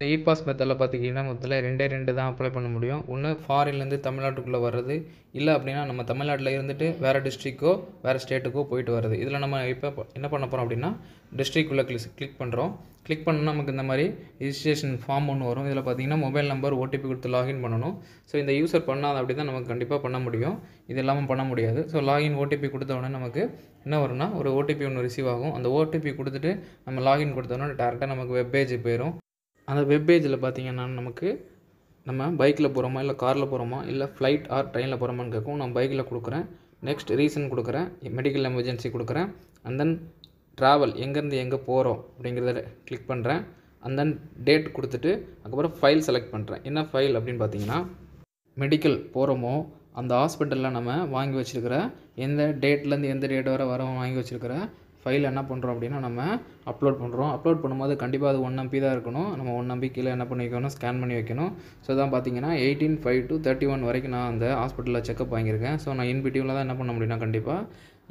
E pass மெத்தடில் பார்த்தீங்கன்னா முதல்ல 2 தான் அப்ளை பண்ண முடியும். ஒன்று ஃபாரின்லேருந்து தமிழ்நாட்டுக்குள்ளே வர்றது, இல்லை அப்படின்னா நம்ம தமிழ்நாட்டில் இருந்துட்டு வேறு டிஸ்ட்ரிக்கோ வேறு ஸ்டேட்டுக்கோ போயிட்டு வர்றது. இதில் நம்ம இப்போ என்ன பண்ண போகிறோம் அப்படின்னா டிஸ்ட்ரிக்குள்ளே கிளிக் பண்ணுறோம். கிளிக் பண்ணால் நமக்கு இந்த மாதிரி ரிஜிஸ்ட்ரேஷன் ஃபார்ம் ஒன்று வரும். இதில் பார்த்தீங்கன்னா மொபைல் நம்பர் ஓடிபி கொடுத்து லாகின் பண்ணணும். ஸோ இந்த யூசர் பண்ணாத அப்படி தான் நமக்கு கண்டிப்பாக பண்ண முடியும். இது இல்லாமல் பண்ண முடியாது. ஸோ லாகின் ஓடிபி கொடுத்த உடனே நமக்கு என்ன வரும்னா ஒரு ஓடிபி ஒன்று ரிசீவ் ஆகும். அந்த ஓடிபி கொடுத்துட்டு நம்ம லாகின் கொடுத்தோன்னா டேரெக்டாக நமக்கு வெப் பேஜ் போயிடும். அந்த வெப் பேஜில் பார்த்தீங்கன்னா நமக்கு நம்ம பைக்கில் போகிறோமா இல்லை காரில் போகிறோமா இல்லை ஃப்ளைட் ஆர் ட்ரெயினில் போகிறோமான்னு கேட்கும். நான் பைக்கில் கொடுக்குறேன். நெக்ஸ்ட் ரீசன் கொடுக்குறேன், மெடிக்கல் எமர்ஜென்சி கொடுக்குறேன். அண்ட் தென் ட்ராவல் எங்கேருந்து எங்கே போகிறோம் அப்படிங்கிறத கிளிக் பண்ணுறேன். அண்ட் தென் டேட் கொடுத்துட்டு அதுக்கப்புறம் ஃபைல் செலக்ட் பண்ணுறேன். என்ன ஃபைல் அப்படின்னு பார்த்தீங்கன்னா மெடிக்கல் போகிறோமோ அந்த ஹாஸ்பிட்டலில் நம்ம வாங்கி வச்சுருக்கிற எந்த டேட்லேருந்து எந்த டேட் வரை வாங்கி வச்சுருக்கிற ஃபைல் என்ன பண்ணுறோம் அப்படின்னா நம்ம அப்லோட் பண்ணுறோம். அப்லோட் பண்ணும்போது கண்டிப்பாக அது 1 MB தான் இருக்கணும். நம்ம 1 MB கீழே என்ன பண்ணி வைக்கணும், ஸ்கேன் பண்ணி வைக்கணும். ஸோ தான் பார்த்தீங்கன்னா 18/5 to 31 வரைக்கும் நான் அந்த ஹாஸ்பிட்டலில் செக்அப் வாங்கியிருக்கேன். ஸோ நான் இன்பிடியூவில் தான் என்ன பண்ண முடியும்னா கண்டிப்பாக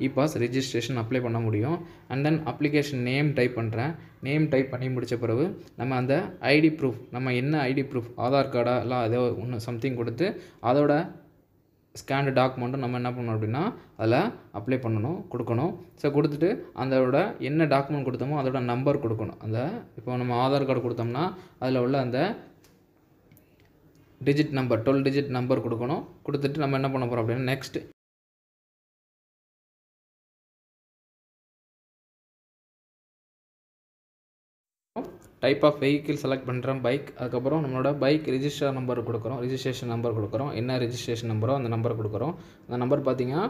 இ பாஸ் ரெஜிஸ்ட்ரேஷன் அப்ளை பண்ண முடியும். And then application name type பண்ணுறேன். நேம் டைப் பண்ணி முடித்த பிறகு நம்ம அந்த ஐடி ப்ரூஃப், நம்ம என்ன ஐடி ப்ரூஃப், ஆதார் கார்டா இல்லை ஏதோ ஒன்று சம்திங் கொடுத்து அதோட ஸ்கேன்டு டாக்குமெண்ட்டும் நம்ம என்ன பண்ணணும் அப்படின்னா அதில் அப்ளை கொடுக்கணும். ஸோ கொடுத்துட்டு அதோட என்ன டாக்குமெண்ட் கொடுத்தோமோ அதோட நம்பர் கொடுக்கணும். அந்த இப்போ நம்ம ஆதார் கார்டு கொடுத்தோம்னா அதில் உள்ள அந்த டிஜிட் நம்பர் 12 டிஜிட் நம்பர் கொடுக்கணும். கொடுத்துட்டு நம்ம என்ன பண்ண போகிறோம் அப்படின்னா next type of vehicle select பண்ணுறோம், பைக். அதுக்கப்புறம் நம்மளோட பைக் ரிஜிஸ்டர் நம்பர் கொடுக்குறோம், ரிஜிஸ்ட்ரேஷன் நம்பர் கொடுக்குறோம். என்ன ரிஜிஸ்ட்ரேஷன் நம்பரோ அந்த நம்பர் கொடுக்குறோம். அந்த நம்பர் பார்த்திங்கன்னா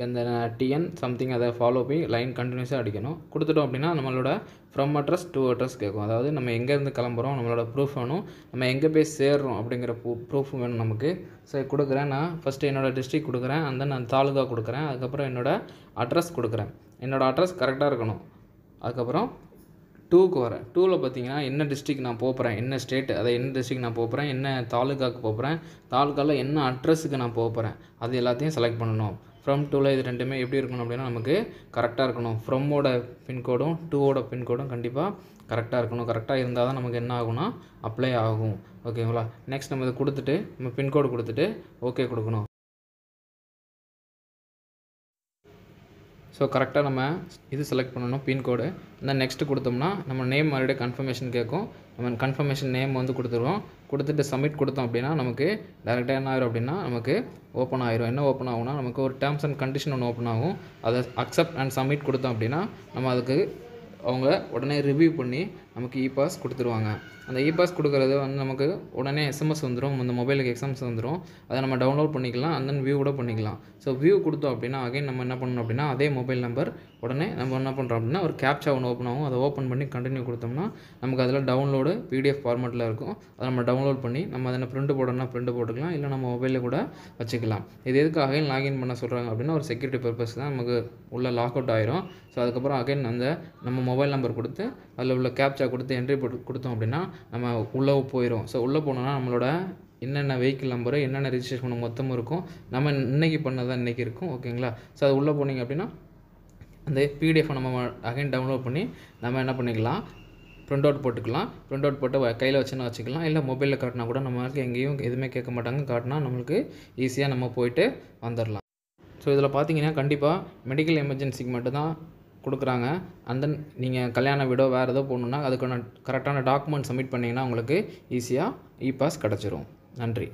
அந்த டிஎன் சம்திங் அதை ஃபாலோ பண்ணி லைன் கண்டினியூஸாக அடிக்கணும். கொடுத்துட்டோம் அப்படின்னா நம்மளோட ஃப்ரம் அட்ரஸ் டு அட்ரஸ் கேட்கும். அதாவது நம்ம எங்கேருந்து கிளம்புறோம், நம்மளோட ப்ரூஃப் வேணும், நம்ம எங்கே போய் சேர்றோம் அப்படிங்கிற ப்ரூஃப் வேணும் நமக்கு. ஸோ கொடுக்குறேன். நான் ஃபஸ்ட்டு என்னோடய டிஸ்ட்ரிக் கொடுக்குறேன். அந்த நான் தாலுகா கொடுக்குறேன். அதுக்கப்புறம் என்னோடய அட்ரஸ் கொடுக்குறேன். என்னோடய அட்ரஸ் கரெக்டாக இருக்கணும். அதுக்கப்புறம் 2க்கு வரேன். 2ல் பார்த்தீங்கன்னா என்ன டிஸ்ட்ரிக் நான் போகிறேன், என்ன ஸ்டேட், அதை என்ன டிஸ்ட்ரிக் நான் போகிறேன், என்ன தாலுக்காவுக்கு போகிறேன், தாலுக்காவில் என்ன அட்ரஸுக்கு நான் போகிறேன், அது எல்லாத்தையும் செலக்ட் பண்ணணும். ஃப்ரம் 2ல் இது ரெண்டுமே எப்படி இருக்கணும் அப்படின்னா நமக்கு கரெக்டாக இருக்கணும். ஃப்ரம்மோட பின்கோடும் 2வோட பின்கோடும் கண்டிப்பாக கரெக்டாக இருக்கணும். கரெக்டாக இருந்தால் தான் நமக்கு என்ன ஆகும்னா அப்ளை ஆகும். ஓகேங்களா? நெக்ஸ்ட் நம்ம இதை கொடுத்துட்டு நம்ம பின்கோடு கொடுத்துட்டு ஓகே கொடுக்கணும். ஸோ கரெக்டாக நம்ம இது செலக்ட் பண்ணணும், பின்கோடு. இந்த நெக்ஸ்ட்டு கொடுத்தோம்னா நம்ம நேம் மறுபடியும் கன்ஃபர்மேஷன் கேட்கும். நம்ம கன்ஃபர்மேஷன் நேம் வந்து கொடுத்துருவோம். கொடுத்துட்டு சப்மிட் கொடுத்தோம் அப்படின்னா நமக்கு டேரெக்டாக என்ன ஆயிரும் அப்படின்னா நமக்கு ஓப்பன் ஆயிரும். என்ன ஓப்பன் ஆகும்னா நமக்கு ஒரு டேர்ம்ஸ் அண்ட் கண்டிஷன் ஒன்று ஓப்பன் ஆகும். அதை அக்செப்ட் அண்ட் சப்மிட் கொடுத்தோம் அப்படின்னா நம்ம அதுக்கு அவங்க உடனே ரிவ்யூ பண்ணி நமக்கு இ பாஸ் கொடுத்துருவாங்க. அந்த இ பாஸ் கொடுக்குறது வந்து நமக்கு உடனே எஸ்எம்எஸ் வந்துடும். அந்த மொபைலுக்கு எஸ்எம்எஸ் வந்துடும். அதை நம்ம டவுன்லோட் பண்ணிக்கலாம். அண்ட் தென் வியூ கூட பண்ணிக்கலாம். ஸோ வியூ கொடுத்தோம் அப்படின்னா அகைன் நம்ம என்ன பண்ணணும் அப்படின்னா அதே மொபைல் நம்பர் உடனே நம்ம என்ன பண்ணுறோம் அப்படின்னா ஒரு கேப்சா ஒன்று ஓப்பன் ஆகும். அதை ஓப்பன் பண்ணி கண்டினியூ கொடுத்தோம்னா நமக்கு அதில் டவுன்லோடு பிடிஎஃப் ஃபார்மேட்டில் இருக்கும். அதை நம்ம டவுன்லோட் பண்ணி நம்ம அதை பிரிண்ட் போடணும்னா பிரிண்ட் போட்டுக்கலாம், இல்லை நம்ம மொபைலில் கூட வச்சுக்கலாம். இது எதுக்கு அகைன் லாகின் பண்ண சொல்கிறாங்க அப்படின்னா ஒரு செக்யூரிட்டி பர்பஸ் தான். நமக்கு உள்ள லாக் அவுட் ஆயிரும். ஸோ அதுக்கப்புறம் அகைன் அந்த நம்ம மொபைல் நம்பர் கொடுத்து அதில் உள்ள கேப்சா கொடுத்து என்ட்ரி போட்டு கொடுத்தோம் அப்படின்னா நம்ம உள்ளே போயிடும். ஸோ உள்ளே போனோம்னா நம்மளோட என்னென்ன வெஹிக்கிள் நம்பரு என்னென்ன ரிஜிஸ்ட்ரேஷன் மொத்தமும் இருக்கும். நம்ம இன்றைக்கி பண்ணதான் இன்றைக்கி இருக்கும். ஓகேங்களா? ஸோ அது உள்ளே போனீங்க அப்படின்னா அந்த பிடிஎஃப் நம்ம அகைன் டவுன்லோட் பண்ணி நம்ம என்ன பண்ணிக்கலாம், ப்ரிண்ட் அவுட் போட்டுக்கலாம். ப்ரிண்ட் அவுட் போட்டு கையில் வச்சுக்கலாம், இல்லை மொபைலில் காட்டினா கூட நம்மளுக்கு எங்கேயும் எதுவுமே கேட்க மாட்டாங்க. காட்டினா நம்மளுக்கு ஈஸியாக நம்ம போயிட்டு வந்துடலாம். ஸோ இதில் பார்த்தீங்கன்னா கண்டிப்பாக மெடிக்கல் எமர்ஜென்சிக்கு மட்டும்தான் கொடுக்குறாங்க. அண்ட் தென் நீங்கள் கல்யாண வீடோ வேறு ஏதோ போகணுன்னா அதுக்கான கரெக்டான டாக்குமெண்ட் சப்மிட் பண்ணிங்கன்னா உங்களுக்கு ஈஸியாக இ பாஸ் கிடச்சிரும். நன்றி.